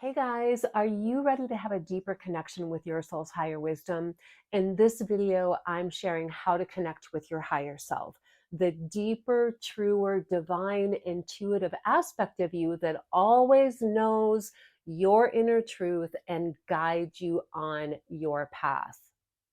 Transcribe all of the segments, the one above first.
Hey guys, are you ready to have a deeper connection with your soul's higher wisdom? In this video, I'm sharing how to connect with your higher self, the deeper, truer, divine, intuitive aspect of you that always knows your inner truth and guides you on your path.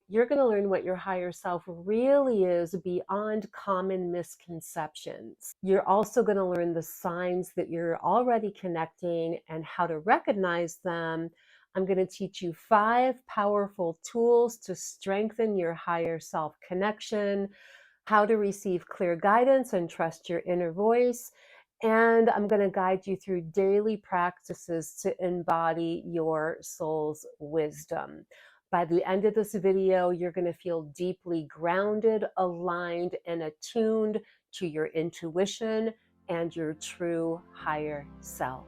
You're going to learn what your higher self really is beyond common misconceptions. You're also going to learn the signs that you're already connecting and how to recognize them. I'm going to teach you 5 powerful tools to strengthen your higher self connection, how to receive clear guidance and trust your inner voice. And I'm going to guide you through daily practices to embody your soul's wisdom. By the end of this video, you're going to feel deeply grounded, aligned, and attuned to your intuition and your true higher self.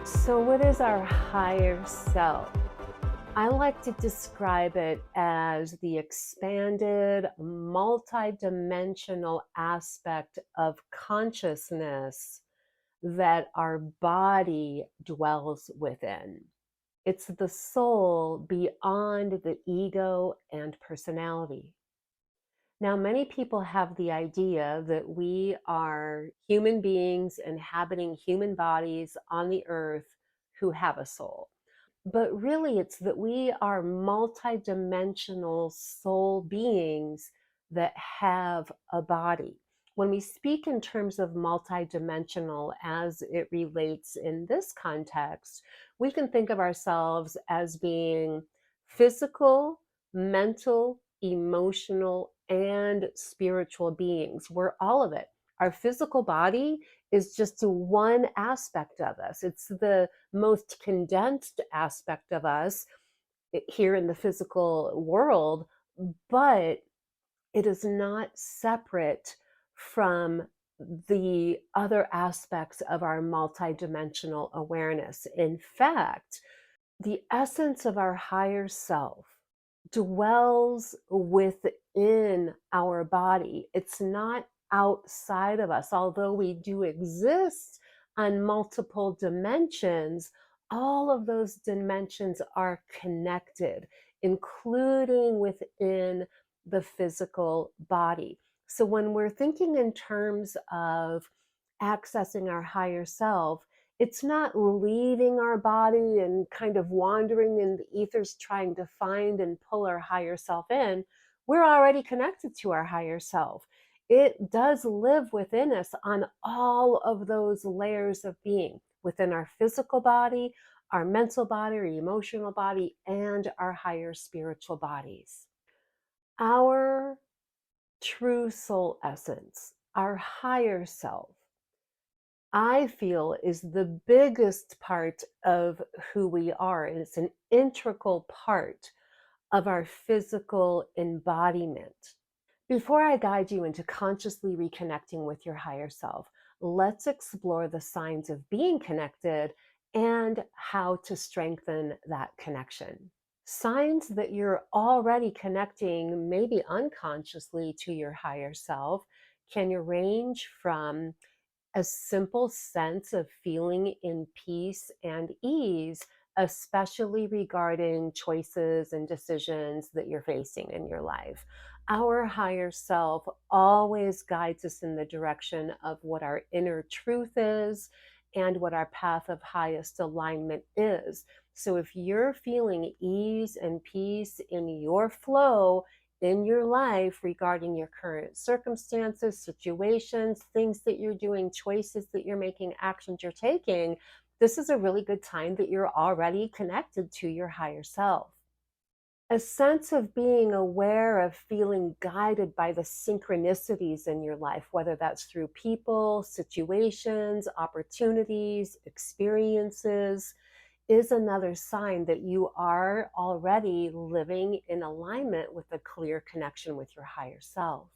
So, what is our higher self? I like to describe it as the expanded, multidimensional aspect of consciousness that our body dwells within. It's the soul beyond the ego and personality. Now, many people have the idea that we are human beings inhabiting human bodies on the earth who have a soul. But really, it's that we are multidimensional soul beings that have a body. When we speak in terms of multidimensional as it relates in this context, we can think of ourselves as being physical, mental, emotional, and spiritual beings. We're all of it. Our physical body is just one aspect of us. It's the most condensed aspect of us here in the physical world, but it is not separate from the other aspects of our multidimensional awareness. In fact, the essence of our higher self dwells within our body. It's not outside of us. Although we do exist on multiple dimensions, all of those dimensions are connected, including within the physical body. So when we're thinking in terms of accessing our higher self, it's not leaving our body and kind of wandering in the ethers trying to find and pull our higher self in. We're already connected to our higher self. It does live within us on all of those layers of being within our physical body, our mental body, our emotional body, and our higher spiritual bodies. Our true soul essence, our higher self, I feel is the biggest part of who we are. And it's an integral part of our physical embodiment. Before I guide you into consciously reconnecting with your higher self, let's explore the signs of being connected and how to strengthen that connection. Signs that you're already connecting, maybe unconsciously, to your higher self can range from a simple sense of feeling in peace and ease, especially regarding choices and decisions that you're facing in your life. Our higher self always guides us in the direction of what our inner truth is and what our path of highest alignment is. So if you're feeling ease and peace in your flow, in your life regarding your current circumstances, situations, things that you're doing, choices that you're making, actions you're taking, this is a really good time that you're already connected to your higher self. A sense of being aware of feeling guided by the synchronicities in your life, whether that's through people, situations, opportunities, experiences, is another sign that you are already living in alignment with a clear connection with your higher self.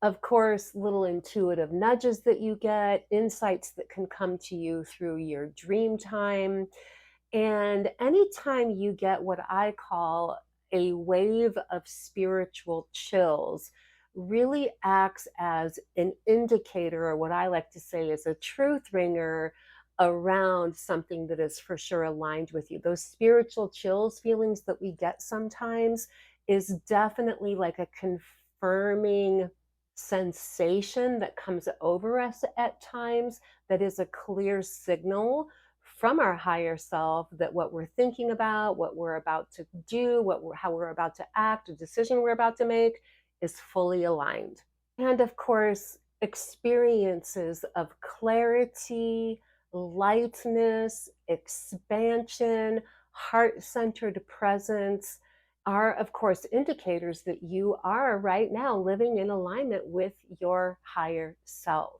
Of course, little intuitive nudges that you get, insights that can come to you through your dream time. And anytime you get what I call a wave of spiritual chills, really acts as an indicator, or what I like to say is a truth ringer around something that is for sure aligned with you. Those spiritual chills feelings that we get sometimes is definitely like a confirming sensation that comes over us at times, that is a clear signal from our higher self that what we're thinking about, what we're about to do, how we're about to act, a decision we're about to make is fully aligned. And of course, experiences of clarity, lightness, expansion, heart centered presence are, of course, indicators that you are right now living in alignment with your higher self.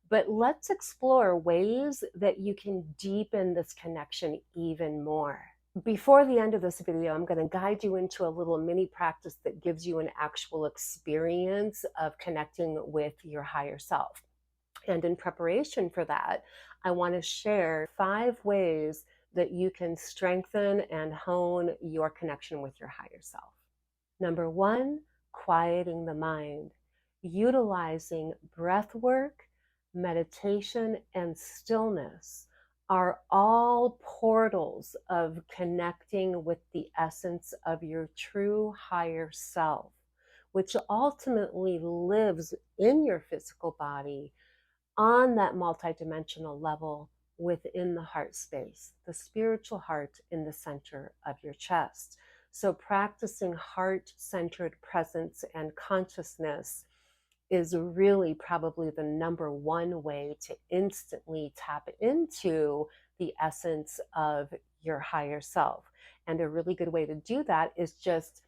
But let's explore ways that you can deepen this connection even more. Before the end of this video, I'm going to guide you into a little mini practice that gives you an actual experience of connecting with your higher self. And in preparation for that, I want to share 5 ways that you can strengthen and hone your connection with your higher self. Number 1, quieting the mind, utilizing breath work, meditation, and stillness are all portals of connecting with the essence of your true higher self, which ultimately lives in your physical body on that multidimensional level within the heart space, the spiritual heart in the center of your chest. So, practicing heart centered presence and consciousness is really probably the number one way to instantly tap into the essence of your higher self. And a really good way to do that is just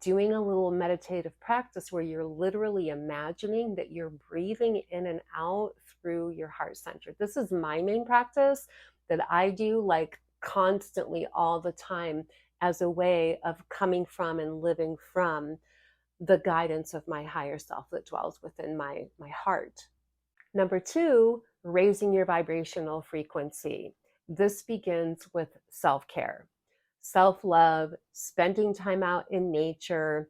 doing a little meditative practice where you're literally imagining that you're breathing in and out through your heart center. This is my main practice that I do like constantly all the time as a way of coming from and living from the guidance of my higher self that dwells within my heart. Number 2, raising your vibrational frequency. This begins with self-care, self-love, spending time out in nature,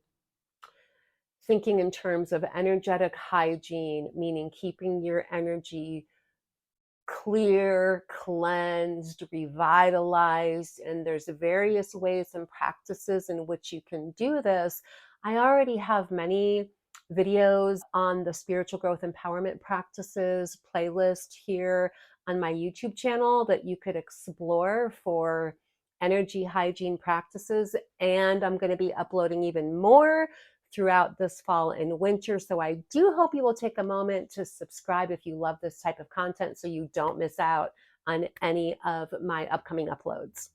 thinking in terms of energetic hygiene, meaning keeping your energy clear, cleansed, revitalized, and there's various ways and practices in which you can do this. I already have many videos on the spiritual growth empowerment practices playlist here on my YouTube channel that you could explore for energy hygiene practices, and I'm going to be uploading even more throughout this fall and winter. So I do hope you will take a moment to subscribe if you love this type of content so you don't miss out on any of my upcoming uploads.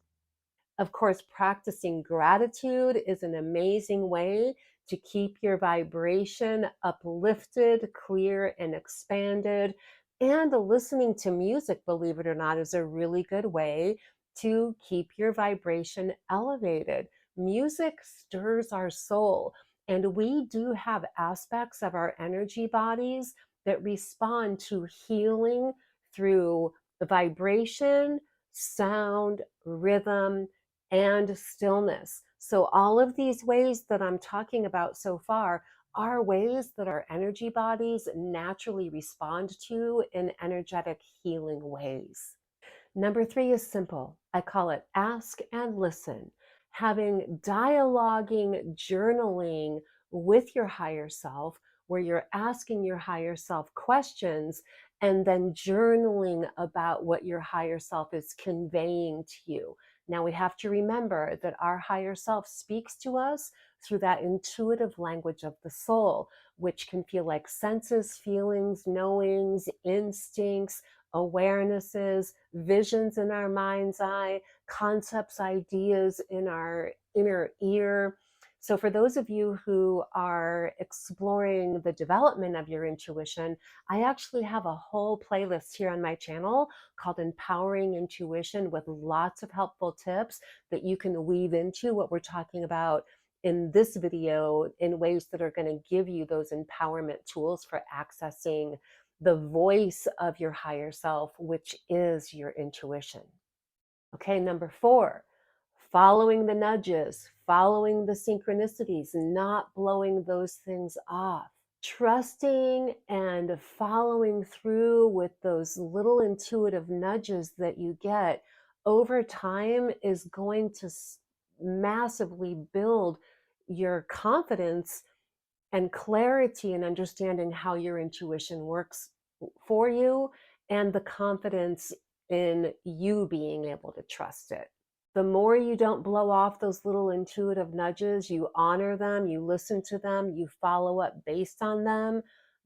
Of course, practicing gratitude is an amazing way to keep your vibration uplifted, clear, and expanded. And listening to music, believe it or not, is a really good way to keep your vibration elevated. Music stirs our soul, and we do have aspects of our energy bodies that respond to healing through the vibration, sound, rhythm, and stillness. So, all of these ways that I'm talking about so far are ways that our energy bodies naturally respond to in energetic healing ways. Number 3 is simple. I call it ask and listen. Having dialoguing, journaling with your higher self, where you're asking your higher self questions and then journaling about what your higher self is conveying to you. Now, we have to remember that our higher self speaks to us through that intuitive language of the soul, which can feel like senses, feelings, knowings, instincts, awarenesses, visions in our mind's eye, concepts, ideas in our inner ear. So, for those of you who are exploring the development of your intuition, I actually have a whole playlist here on my channel called Empowering Intuition with lots of helpful tips that you can weave into what we're talking about in this video in ways that are going to give you those empowerment tools for accessing the voice of your higher self, which is your intuition. Okay, number 4, following the nudges, following the synchronicities, not blowing those things off. Trusting and following through with those little intuitive nudges that you get over time is going to massively build your confidence and clarity and understanding how your intuition works for you, and the confidence in you being able to trust it. The more you don't blow off those little intuitive nudges, you honor them, you listen to them, you follow up based on them,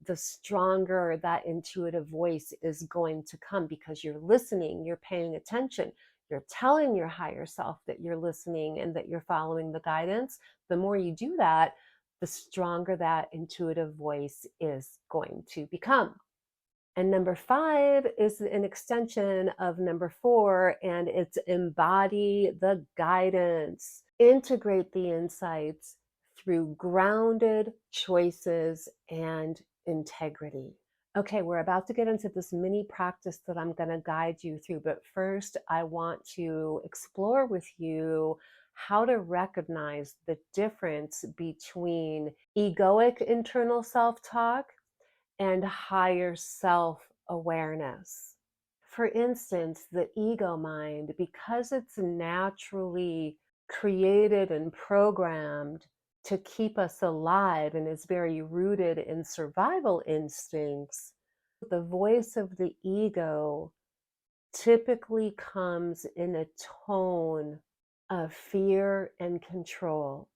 the stronger that intuitive voice is going to come, because you're listening, you're paying attention, you're telling your higher self that you're listening and that you're following the guidance. The more you do that, the stronger that intuitive voice is going to become. And number 5 is an extension of number 4, and it's embody the guidance. Integrate the insights through grounded choices and integrity. Okay, we're about to get into this mini practice that I'm going to guide you through, but first I want to explore with you how to recognize the difference between egoic internal self-talk and higher self-awareness. For instance, the ego mind, because it's naturally created and programmed to keep us alive and is very rooted in survival instincts, the voice of the ego typically comes in a tone of fear and control,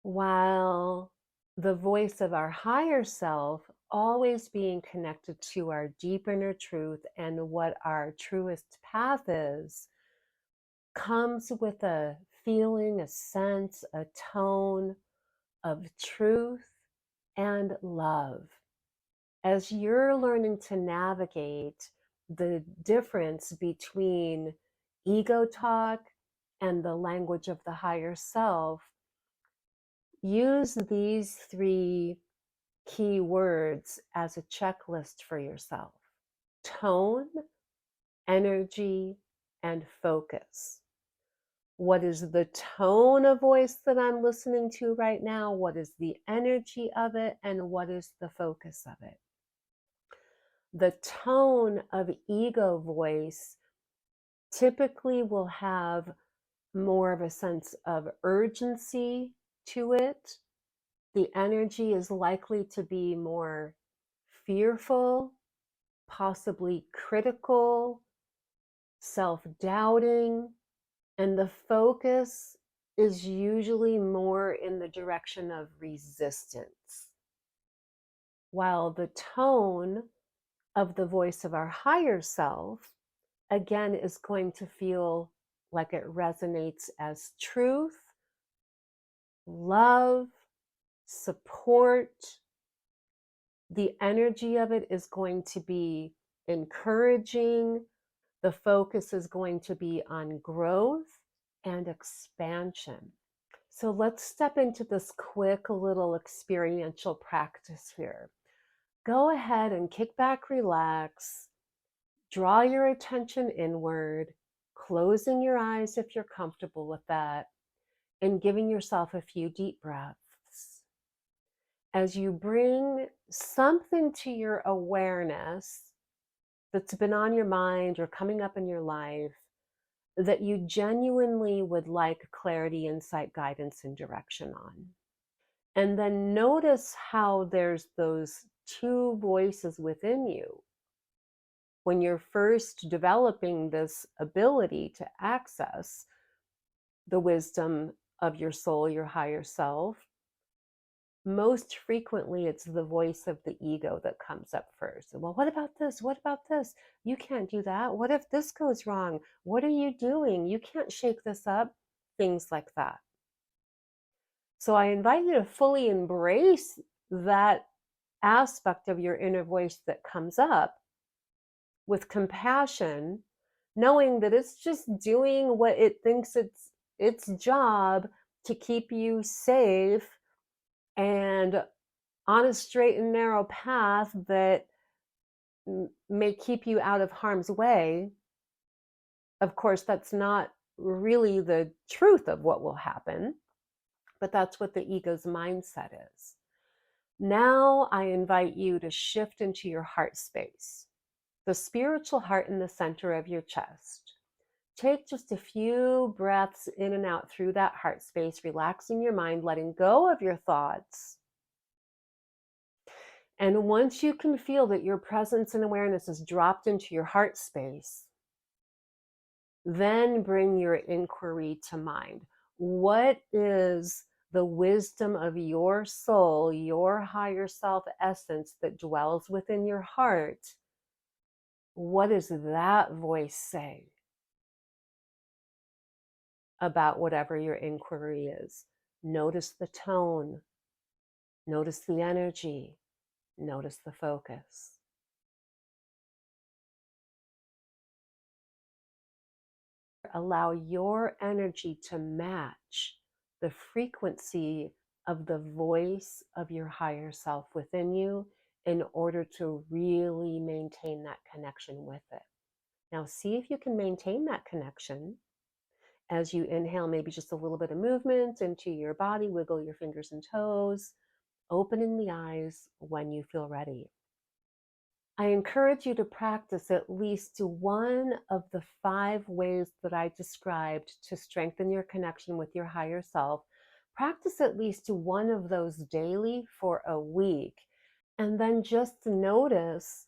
while the voice of our higher self, always being connected to our deep inner truth and what our truest path is, comes with a feeling, a sense, a tone of truth and love. As you're learning to navigate the difference between ego talk and the language of the higher self, use these 3 key words as a checklist for yourself: tone, energy, and focus. What is the tone of voice that I'm listening to right now? What is the energy of it? And what is the focus of it? The tone of ego voice typically will have more of a sense of urgency to it. The energy is likely to be more fearful, possibly critical, self-doubting, and the focus is usually more in the direction of resistance. While the tone of the voice of our higher self, again, is going to feel like it resonates as truth, love, support. The energy of it is going to be encouraging. The focus is going to be on growth and expansion. So let's step into this quick little experiential practice here. Go ahead and kick back, relax, draw your attention inward, closing your eyes if you're comfortable with that, and giving yourself a few deep breaths. As you bring something to your awareness that's been on your mind or coming up in your life that you genuinely would like clarity, insight, guidance, and direction on. And then notice how there's those 2 voices within you. When you're first developing this ability to access the wisdom of your soul, your higher self, most frequently it's the voice of the ego that comes up first. Well, what about this? What about this? You can't do that. What if this goes wrong? What are you doing? You can't shake this up. Things like that. So I invite you to fully embrace that aspect of your inner voice that comes up with compassion, knowing that it's just doing what it thinks it's its job to keep you safe and on a straight and narrow path that may keep you out of harm's way. Of course, that's not really the truth of what will happen, but that's what the ego's mindset is. Now I invite you to shift into your heart space, the spiritual heart in the center of your chest. Take just a few breaths in and out through that heart space, relaxing your mind, letting go of your thoughts. And once you can feel that your presence and awareness is dropped into your heart space, then bring your inquiry to mind. What is the wisdom of your soul, your higher self essence that dwells within your heart? What does that voice say about whatever your inquiry is? Notice the tone, notice the energy, notice the focus. Allow your energy to match the frequency of the voice of your higher self within you in order to really maintain that connection with it. Now, see if you can maintain that connection as you inhale, maybe just a little bit of movement into your body, wiggle your fingers and toes, opening the eyes when you feel ready. I encourage you to practice at least one of the 5 ways that I described to strengthen your connection with your higher self. Practice at least one of those daily for a week, and then just notice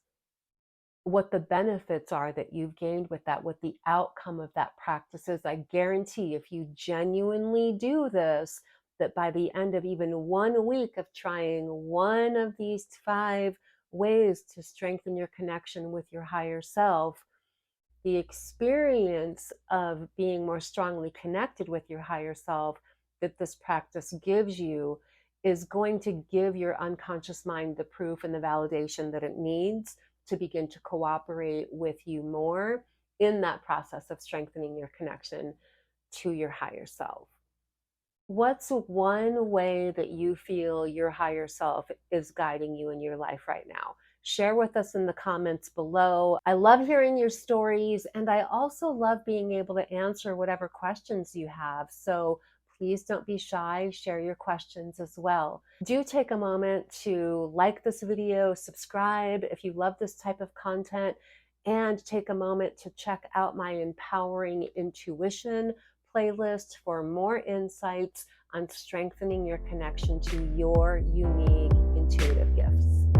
what the benefits are that you've gained with that, what the outcome of that practice is. I guarantee if you genuinely do this, that by the end of even 1 week of trying one of these 5 ways to strengthen your connection with your higher self, the experience of being more strongly connected with your higher self that this practice gives you is going to give your unconscious mind the proof and the validation that it needs to begin to cooperate with you more in that process of strengthening your connection to your higher self. What's one way that you feel your higher self is guiding you in your life right now? Share with us in the comments below. I love hearing your stories, and I also love being able to answer whatever questions you have. So please don't be shy, share your questions as well. Do take a moment to like this video, subscribe if you love this type of content, and take a moment to check out my Empowering Intuition playlist for more insights on strengthening your connection to your unique intuitive gifts.